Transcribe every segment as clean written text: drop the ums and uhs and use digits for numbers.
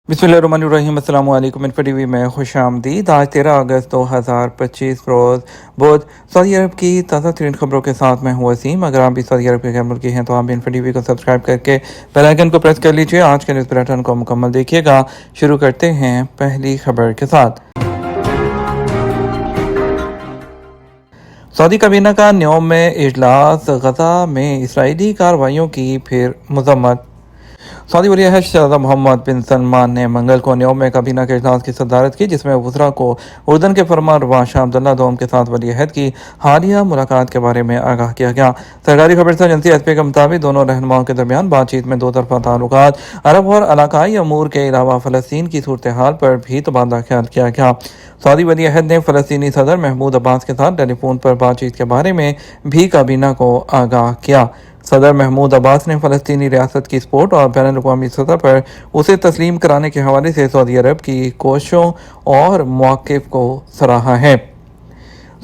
बिस्मिल्लाहिर्रहमानिर्रहीम। अस्सलाम वालेकुम। इन्फो टीवी में खुश आमदीद। आज 13 अगस्त 2025 रोज़ बुध सऊदी अरब की ताज़ा तरीन खबरों के साथ मैं हूँ वसीम। अगर आप भी सऊदी अरब के गैर मुल्की हैं तो आप भी इन्फो टीवी को सब्सक्राइब करके बेल आइकन को प्रेस कर लीजिए। आज के न्यूज़ बुलेटिन को मुकम्मल देखिएगा। शुरू करते हैं पहली खबर के साथ। सऊदी काबीना का न्योम में इजलास, गजा में इसराइली कार्रवाइयों की फिर मजम्मत। सऊदी वली अहद शहज़ादा मोहम्मद बिन सलमान ने मंगल को न्योम में काबीना के इजलास की सदारत की, जिसमें वज़रा को उर्दन के फरमानरवा शाह अब्दुल्ला दोम के साथ वली अहद की हालिया मुलाकात के बारे में आगाह किया गया। सरकारी खबर एजेंसी एसपी के मुताबिक दोनों रहनुमाओं के दरमियान बातचीत में दो तरफा ताल्लुकात, अरब और इलाकाई अमूर के अलावा फ़लस्तीन की सूरत हाल पर भी तबादला ख्याल किया गया। सऊदी वली अहद ने फ़लस्तीनी सदर महमूद अब्बास के साथ टेलीफोन पर बातचीत के बारे में भी काबीना को आगाह किया। सदर महमूद अब्बास ने फ़लस्तीनी रियासत की सपोर्ट और बैन अवी सतह पर उसे तस्लीम कराने के हवाले से सऊदी अरब की कोशिशों और मौक़िफ़ को सराहा है।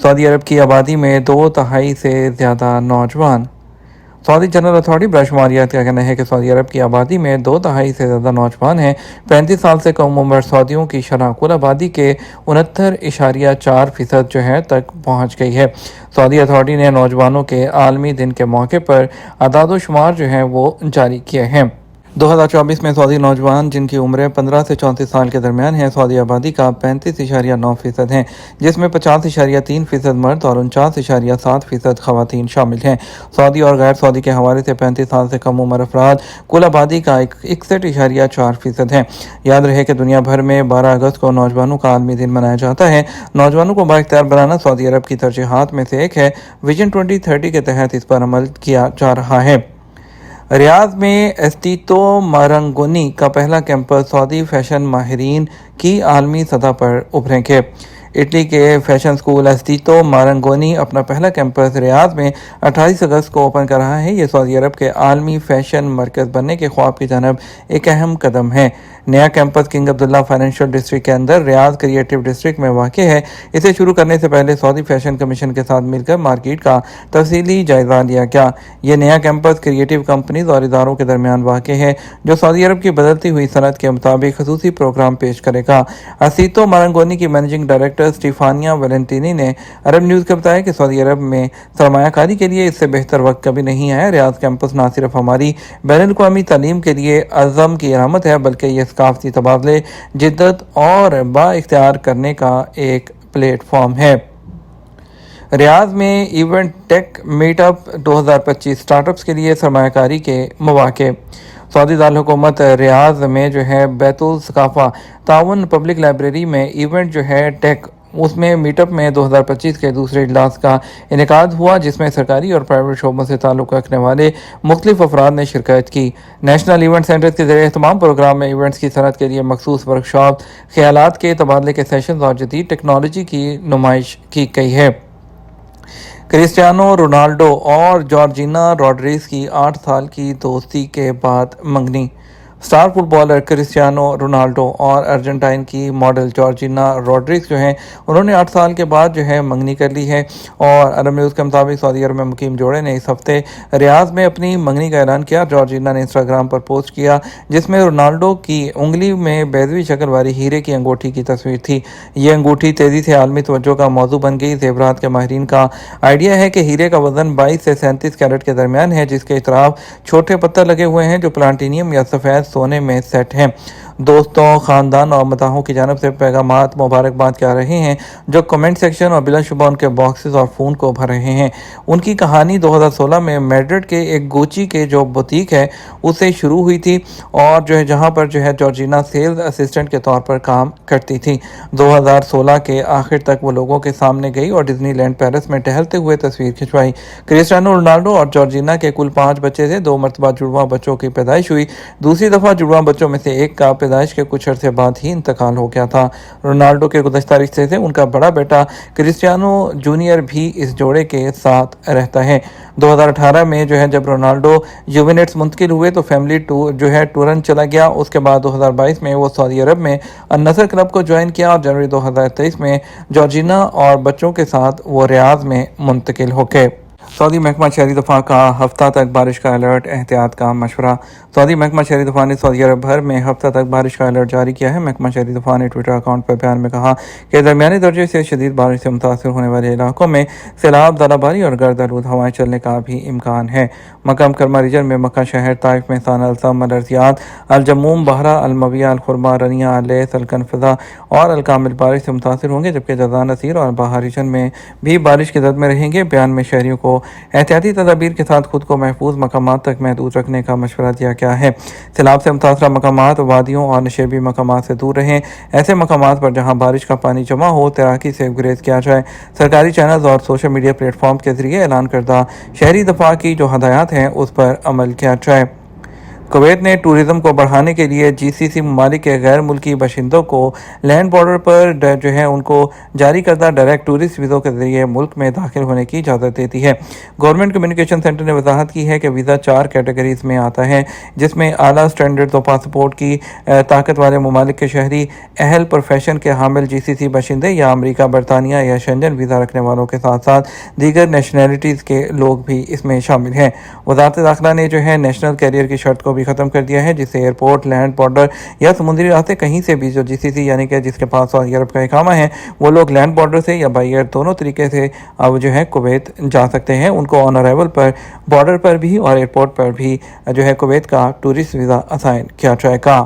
सऊदी अरब की आबादी में 2/3 से ज़्यादा नौजवान। सऊदी जनरल अथॉरिटी बशुमारियात का कहना है कि सऊदी अरब की आबादी में 2/3 से ज़्यादा नौजवान हैं। 35 साल से कम उम्र सऊदियों की शरह कुल आबादी के 69.4% जो है तक पहुँच गई है। सऊदी अथॉरिटी ने नौजवानों के आलमी दिन के मौके पर अदाद शुमार जो है वो जारी किए हैं। 2024 में सऊदी नौजवान जिनकी उम्रें 15 से 34 साल के दरमियान हैं सऊदी आबादी का 35.9% हैं, जिसमें 50.3% मर्द और 49.7% खवातीन शामिल हैं। सऊदी और गैर सऊदी के हवाले से 35 साल से कम उम्र अफराद कुल आबादी का 61.4% हैं। याद रहे कि दुनिया भर में 12 अगस्त को नौजवानों का आलमी दिन मनाया जाता है। नौजवानों को बाइख्तियार बनाना सऊदी अरब की तरजीहात में से एक है। विजन 2030 के तहत इस पर अमल किया जा रहा है। रियाद में एस्टीतो मारंगोनी का पहला कैंपस सऊदी फैशन माहिरीन की आलमी सतह पर उभरेंगे। इटली के फैशन स्कूल एस्टीतो मारंगोनी अपना पहला कैंपस रियाद में 28 अगस्त को ओपन कर रहा है। ये सऊदी अरब के आलमी फैशन मरकज़ बनने के ख्वाब की जानब एक अहम कदम है। नया campus king Abdullah financial district के अंदर रियाद क्रिएटिव डिस्ट्रिक्ट में वाक़ है। इसे शुरू करने से पहले सऊदी फैशन कमीशन के साथ मिलकर मार्केट का तफसीली जायजा लिया गया। यह नया कैंपस क्रिएटिव कंपनीज और इदारों के दरमियान वाक़ है, जो सऊदी अरब की बदलती हुई सनत के मुताबिक खसूसी प्रोग्राम पेश करेगा। एस्टीतो मारंगोनी की मैनेजिंग डायरेक्टर स्टीफानिया वेलेंटिनी ने अरब न्यूज़ को बताया कि सऊदी अरब में सरमायाकारी के लिए इससे बेहतर वक्त कभी नहीं आया। रियाद कैंपस न सिर्फ हमारी बैनुल-अक़वामी तालीम के लिए अज़म की अलामत है, बल्कि यह सकाफ़ती तबादले, जिद्दत और बाइख्तियार करने का एक प्लेटफॉर्म है। रियाद में इवेंट टेक मीटअप 2025 स्टार्टअप्स के लिए सरमायाकारी के मौक़े। सऊदी दारुल हुकूमत रियाद में जो है बैतुल सकाफ़ा ताउन पब्लिक लाइब्रेरी में इवेंट जो है टेक उसमें मीटअप में 2025 के दूसरे इजलास का इनेकाद हुआ, जिसमें सरकारी और प्राइवेट शोबों से ताल्लुक़ रखने वाले मुख्तलिफ अफराद ने शिरकत की। नेशनल इवेंट सेंटर के ज़रिए तमाम प्रोग्राम में इवेंट्स की सनत के लिए मखसूस वर्कशॉप, ख्यालात के तबादले के सेशन और जदीद टेक्नोलॉजी की नुमाइश की गई है। क्रिस्टियानो रोनाल्डो और जॉर्जिना रोड्रिग्स की 8 साल की दोस्ती के बाद मंगनी। स्टार फुटबॉलर क्रिस्टियानो रोनाल्डो और अर्जेंटाइन की मॉडल जॉर्जिना रोड्रिग्स जो हैं उन्होंने 8 साल के बाद जो है मंगनी कर ली है। और अरब न्यूज़ के मुताबिक सऊदी अरब में मुकीम जोड़े ने इस हफ्ते रियाद में अपनी मंगनी का ऐलान किया। जॉर्जिना ने इंस्टाग्राम पर पोस्ट किया, जिसमें रोनाल्डो की उंगली में बैजवी शक्ल वाली हीरे की अंगूठी की तस्वीर थी। ये अंगूठी तेज़ी से आलमी तवज्जो का मौजू बन गई। ज़ेवरात के माहिरीन का आइडिया है कि हीरे का वजन 22 से 37 कैरेट के दरमियान है, जिसके इतराफ छोटे पत्थर लगे हुए हैं जो प्लाटिनियम या सफ़ेद सोने में सेट हैं। दोस्तों, ख़ानदान और मताहों की जानब से पैगामात मुबारकबाद के आ रहे हैं, जो कमेंट सेक्शन और बिलाशुबा उनके बॉक्सेस और फ़ोन को भर रहे हैं। उनकी कहानी 2016 में मैड्रिड के एक गुची के जो बुटीक है उससे शुरू हुई थी, और जो है जहां पर जो है जॉर्जिना सेल्स असिस्टेंट के तौर पर काम करती थी। 2016 के आखिर तक वो लोगों के सामने गई और डिज्नीलैंड पेरिस में टहलते हुए तस्वीर खिंचवाई। क्रिस्टियानो रोनाल्डो और जॉर्जिना के कुल 5 बच्चे थे। 2 मरतबा जुड़वा बच्चों की पैदाइश हुई। दूसरी दफ़ा जुड़वा बच्चों में से एक का पैदाइश के कुछ अरसे बाद ही इंतकाल हो गया था। रोनाल्डो के गुज़श्ता रिश्ते से उनका बड़ा बेटा क्रिस्टियानो जूनियर भी इस जोड़े के साथ रहता है। 2018 में जो है जब रोनाल्डो यूवेंटस मुंतकिल हुए तो फैमिली टूर जो है टूरन चला गया। उसके बाद 2022 में वो सऊदी अरब में अन-नसर क्लब को ज्वाइन किया और जनवरी 2023 में जॉर्जिना और बच्चों के साथ वो रियाद में मुंतकिल हो गए। सऊदी महकमा शहरी दफा का हफ्ता तक बारिश का अलर्ट, एहतियात का मशवरा। सऊदी महकमा शहरी दफा ने सऊदी अरब भर में हफ्ता तक बारिश का अलर्ट जारी किया है। महकमा शहरी दफा ने ट्विटर अकाउंट पर बयान में कहा कि दरमियानी दर्जे से शदीद बारिश से मुतासर होने वाले इलाकों में सैलाब, ज़राबारी और गर्द आलूद हवाएं चलने का भी इम्कान है। मक्का मुकरमा रीजन में मक्का शहर, ताइफ में साना, अलसम, अलरजियात, अलजमूम, बहरा, अलमविया, अलखुरमा, रनिया, अलैस, अलकनफजा और अलकामिल बारिश से मुतासर होंगे, जबकि जज़ा, नसीर और बाहा रीजन में भी बारिश की जद में रहेंगे। बयान में शहरियों को एहतियाती तदाबीर के साथ खुद को महफूज मकामात तक महदूद रखने का मशवरा दिया गया है। सैलाब से मुतासरा मकामात, वादियों और नशेबी मकामात से दूर रहें। ऐसे मकामात पर जहां बारिश का पानी जमा हो, तैराकी से गुरेज किया जाए। सरकारी चैनल्स और सोशल मीडिया प्लेटफॉर्म के जरिए ऐलान करदा शहरी दफा की जो हदायत हैं उस पर अमल किया जाए। कुवैत ने टूरिज्म को बढ़ाने के लिए जीसीसी ममालिक के गैर मुल्की बाशिंदों को लैंड बॉर्डर पर जो है उनको जारी करदा डायरेक्ट टूरिस्ट वीज़ों के जरिए मुल्क में दाखिल होने की इजाज़त देती है। गवर्नमेंट कम्युनिकेशन सेंटर ने वजाहत की है कि वीज़ा 4 कैटेगरीज में आता है, जिसमें आला स्टैंडर्ड पासपोर्ट की ताकत वाले ममालिक के शहरी, अहल प्रोफेशन के हामिल जीसीसी बाशिंदे या अमरीका, बरतानिया या शेंजन वीज़ा रखने वालों के साथ साथ दीगर नेशनैलिटीज़ के लोग भी इसमें शामिल हैं। वजारत दाखिला ने जो है नेशनल कैरियर की शर्त को भी ख़त्म कर दिया है, जिससे एयरपोर्ट, लैंड बॉर्डर या समुद्री रास्ते कहीं से भी जो जीसीसी यानी कि जिसके पास सऊदी अरब का इकामा है वो लोग लैंड बॉर्डर से या बाई एयर दोनों तरीके से अब जो है कुवैत जा सकते हैं। उनको ऑन अराइवल पर बॉर्डर पर भी और एयरपोर्ट पर भी जो है कुवैत का टूरिस्ट वीज़ा असाइन किया जाएगा।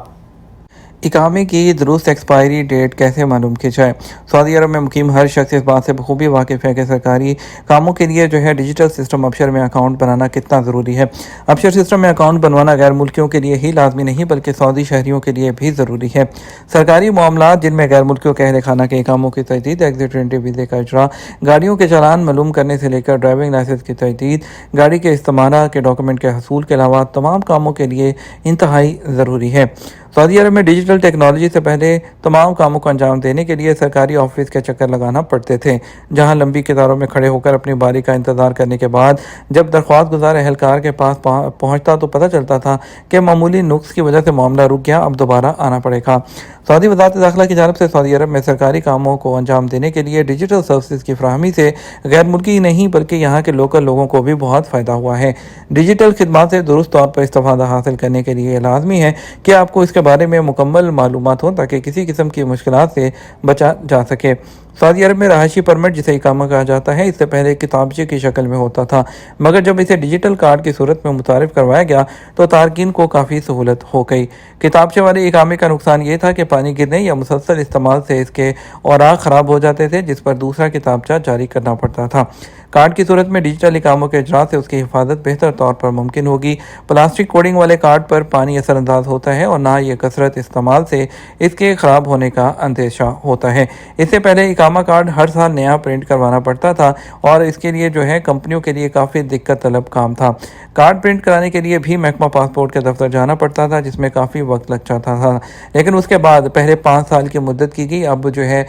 इकामे की दुरुस्त एक्सपायरी डेट कैसे मालूम की जाए? सऊदी अरब में मुकीम हर शख्स इस बात से बखूबी वाकिफ़ है कि सरकारी कामों के लिए जो है डिजिटल सिस्टम अबशर में अकाउंट बनाना कितना ज़रूरी है। अबशर सिस्टम में अकाउंट बनवाना गैर मुल्कियों के लिए ही लाजमी नहीं बल्कि सऊदी शहरियों के लिए भी ज़रूरी है। सरकारी मामलात जिनमें गैर मुल्कियों के अहल खाना के इकामों की तजदीद, एग्जिट रेंटरी वीज़े का इजरा, गाड़ियों के चालान मालूम करने से लेकर ड्राइविंग लाइसेंस की तजदीद, गाड़ी के इस्तेमाल के डॉक्यूमेंट के हसूल के अलावा तमाम कामों के लिए इंतहाई ज़रूरी है। सऊदी अरब में डिजिटल टेक्नोलॉजी से पहले तमाम कामों को अंजाम देने के लिए सरकारी ऑफिस के चक्कर लगाना पड़ते थे, जहां लंबी कतारों में खड़े होकर अपनी बारी का इंतजार करने के बाद जब दरख्वास्त गुजार एहलकार के पास पहुंचता तो पता चलता था कि मामूली नुक्स की वजह से मामला रुक गया, अब दोबारा आना पड़ेगा। सऊदी वज़ारत दाखिला की जानिब से सऊदी अरब में सरकारी कामों को अंजाम देने के लिए डिजिटल सर्विसेज की फराहमी से गैर मुल्की ही नहीं बल्कि यहाँ के लोकल लोगों को भी बहुत फ़ायदा हुआ है। डिजिटल खिदमात से दुरुस्त तौर पर इस्तेफादा हासिल करने के लिए लाजमी है कि आपको इसके बारे में मुकम्मल मालूमात हो ताकि किसी किस्म की मुश्किलात से बचा जा सके। सऊदी अरब में रहायशी परमिट, जिसे इकामा कहा जाता है, इससे पहले किताबचे की शक्ल में होता था, मगर जब इसे डिजिटल कार्ड की सूरत में मुतारिफ करवाया गया तो तारकीन को काफ़ी सहूलत हो गई। किताबचे वाले इकामे का नुकसान ये था कि पानी गिरने या मुसलसल इस्तेमाल से इसके औराक ख़राब हो जाते थे, जिस पर दूसरा किताबचा जारी करना पड़ता था। कार्ड की सूरत में डिजिटल इकामों के इजरा से उसकी हिफाजत बेहतर तौर पर मुमकिन होगी। प्लास्टिक कोडिंग वाले कार्ड पर पानी असरअंदाज होता है और ना ये कसरत इस्तेमाल से इसके ख़राब होने का अंदेशा होता है। इससे पहले इकामा कार्ड हर साल नया प्रिंट करवाना पड़ता था और इसके लिए जो है कंपनियों के लिए काफ़ी दिक्कत तलब काम था। कार्ड प्रिंट कराने के लिए भी महकमा पासपोर्ट के दफ्तर जाना पड़ता था, जिसमें काफ़ी वक्त लग जाता था। लेकिन उसके बाद पहले 5 साल की मुद्दत की गई। अब जो है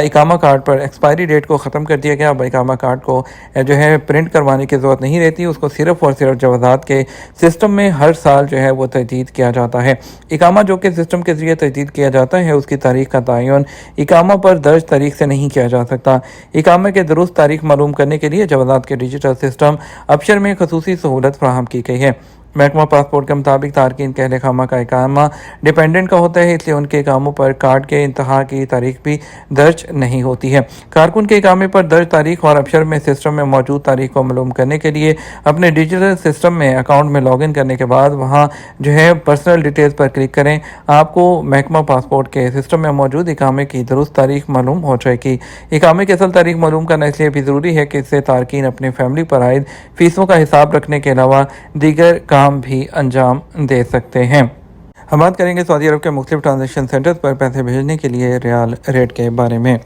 इकामा कार्ड पर एक्सपायरी डेट को ख़त्म कर दिया गया। अब इकामा कार्ड को जो है प्रिंट करवाने की ज़रूरत नहीं रहती, उसको सिर्फ और सिर्फ जवाज़ात के सिस्टम में हर साल जो है वो तजदीद किया जाता है। इकामा जो कि सिस्टम के ज़रिए तजदीद किया जाता है, उसकी तारीख का तयन इकामा पर दर्ज तारीख से नहीं किया जा सकता। इकामे के दुरुस्त तारीख मालूम करने के लिए जवाज़ात के डिजिटल सिस्टम अबशर में खसूसी सहूलत फराहम की गई है। महकमा पासपोर्ट के मुताबिक तारकीन के अहल खामा का इकामा डिपेंडेंट का होता है, इसलिए उनके इकामों पर कार्ड के इंतहा की तारीख भी दर्ज नहीं होती है। कारकुन के इकामे पर दर्ज तारीख और अबशर में सिस्टम में मौजूद तारीख को मालूम करने के लिए अपने डिजिटल सिस्टम में अकाउंट में लॉगिन करने के बाद वहाँ जो है पर्सनल डिटेल्स पर क्लिक करें। आपको महकमा पासपोर्ट के सिस्टम में मौजूद इकामे की दुरुस्त तारीख मालूम हो जाएगी। इकामे की असल तारीख मालूम करना इसलिए भी ज़रूरी है कि इससे तारकीन अपनी फैमिली पर आयद फीसों का हिसाब रखने के अलावा दीगर काम भी अंजाम दे सकते हैं। हम बात करेंगे सऊदी अरब के मुख्तलिफ ट्रांजेक्शन सेंटर्स पर पैसे भेजने के लिए रियाल रेट के बारे में।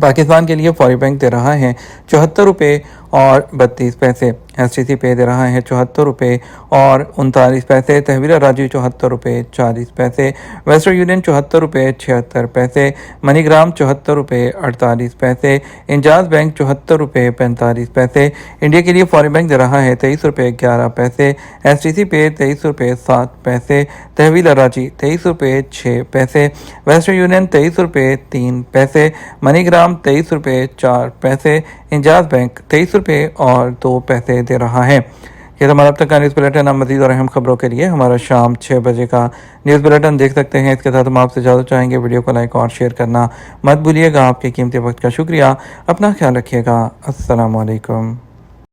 पाकिस्तान के लिए फौरी बैंक दे रहा है 74 रुपये और 32 पैसे, STC पे दे रहा है 74 रुपये और 39 पैसे, तहवील राजी 74 रुपये 40 पैसे, वेस्टर्न यूनियन 74 रुपये 76 पैसे, मनीग्राम 74 रुपये 48 पैसे, इंजाज बैंक 74 रुपये 45 पैसे। इंडिया के लिए फौरी बैंक दे रहा है 23 रुपये 11 पैसे, STC पे 23 रुपये 7 पैसे, तहवील राजी 23 रुपये 6 पैसे, वेस्टर्न यूनियन 23 रुपये 3 पैसे, मनीग्राम 23 रुपये 4 पैसे, इंजाज बैंक 23 پہ اور 2 پیسے دے رہا ہے۔ یہ تمہارا اب تک کا نیوز بلیٹن۔ آپ مزید اور اہم خبروں کے لیے ہمارا شام 6 بجے کا نیوز بلیٹن دیکھ سکتے ہیں۔ اس کے ساتھ ہم آپ سے اجازت چاہیں گے، ویڈیو کو لائک اور شیئر کرنا مت بھولیے گا۔ آپ کے قیمتی وقت کا شکریہ۔ اپنا خیال رکھیے گا۔ السلام علیکم۔